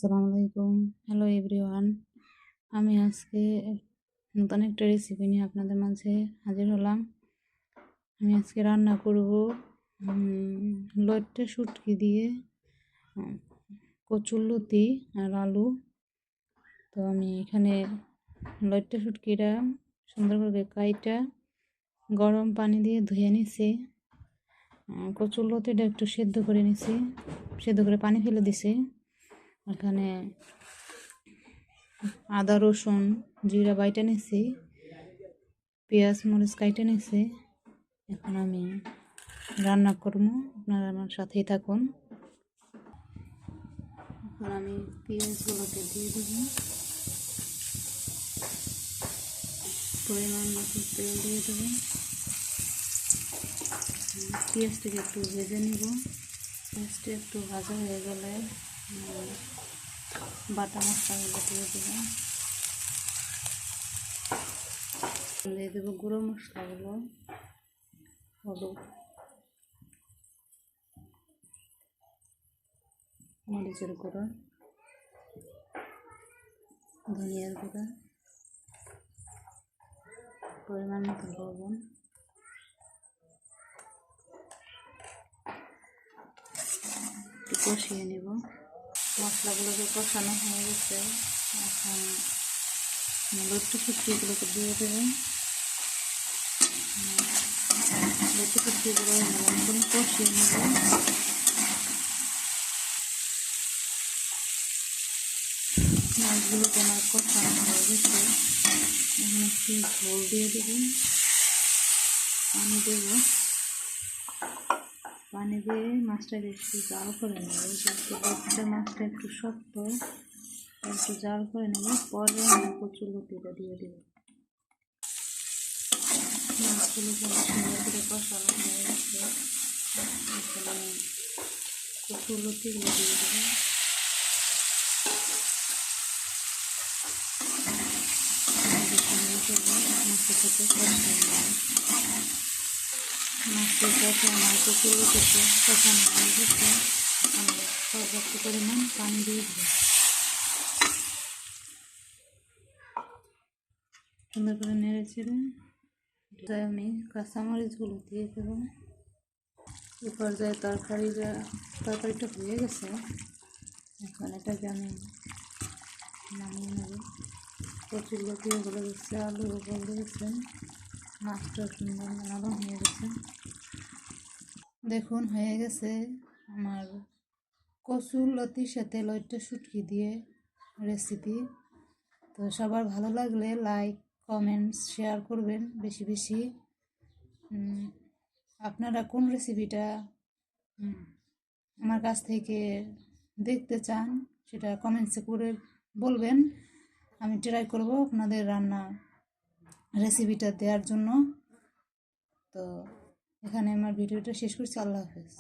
আসসালামু আলাইকুম। Hello everyone. আমি আজকে নতুন একটা রেসিপি নিয়ে আপনাদের মাঝে হাজির হলাম। আমি আজকে রান্না করব লইট্টা শুটকি দিয়ে কচুরলতি আর আলু। তো আমি এখানে লইট্টা শুটকিটা সুন্দর করে কাইটা গরম পানি দিয়ে ধুয়ে নিছি। কচুরলতিটা একটু সেদ্ধ করে নিছি, সেদ্ধ করে পানি ফেলে দিছি। এখানে আদা রসুন জিরা বাইটা নিছি, পেঁয়াজ মরিচ কাইটে নিছি। এখন আমি রান্না করব, আপনারা আমার সাথেই থাকুন। এখন আমি পেঁয়াজগুলোকে দিয়ে দেবো, পরিমাণ মতো তেল দিয়ে দেবো। পেঁয়াজটাকে একটু ভেজে নিব। পেঁয়াজটা একটু ভাজা হয়ে গেলে বাটা মশলাগুলো দিয়ে দেবো, দিয়ে দেবো গুঁড়ো মশলাগুলো, হলুদ, মরিচের গুঁড়া, ধনিয়ার গুঁড়া, পরিমাণ মতো লবণ, একটু কষিয়ে নেব। মশলাগুলোকে কষানো হয়ে গেছে, এখন লইট্টা শুটকিগুলোকে দিয়ে দেবেন। লইট্টা শুটকিগুলো এখন কষিয়ে নেব। মাছগুলোকে আমার কষানো হয়ে গেছে, এখন একটু ঝোল দিয়ে দেবেন। পানি দেব, পানি দিয়ে মাছটাকে একটু জাল করে নেব। যেহেতু মাছটা একটু শক্ত, একটু জাল করে নেব। পরে আমি কচুরলতিটা দিয়ে দেব। মাছগুলোকে সুন্দর করে কষানো হয়ে গেছে, এখানে কচুরলতিগুলো দিয়ে দেব। মাছের সাথে কষিয়ে নেব। মাছের সাথে আমার কচুরলতিতে কষানো হয়ে গেছে, আমরা পর্যাপ্ত পরিমাণ পানি দিয়ে দেব। সুন্দর করে নেড়ে চেড়ে আমি কাঁচামরিচগুলো দিয়ে দেবো। এই পর্যায়ে তরকারিটা হয়ে গেছে, এখন এটাকে আমি নামিয়ে নেব। কচুরলতিও গলে গেছে, আলুও গলে গেছে, মাছটা সুন্দর নরম হয়ে গেছে। দেখুন হয়ে গেছে আমার কচুরলতির সাথে লইট্টা শুটকি দিয়ে রেসিপি। তো সবার ভালো লাগলে লাইক কমেন্টস শেয়ার করবেন বেশি বেশি। আপনারা কোন রেসিপিটা আমার কাছ থেকে দেখতে চান সেটা কমেন্টসে করে বলবেন। আমি ট্রাই করব আপনাদের রান্না রেসিপিটা দেওয়ার জন্য। তো এখানে আমার ভিডিওটা শেষ করছি। আল্লাহ হাফেজ।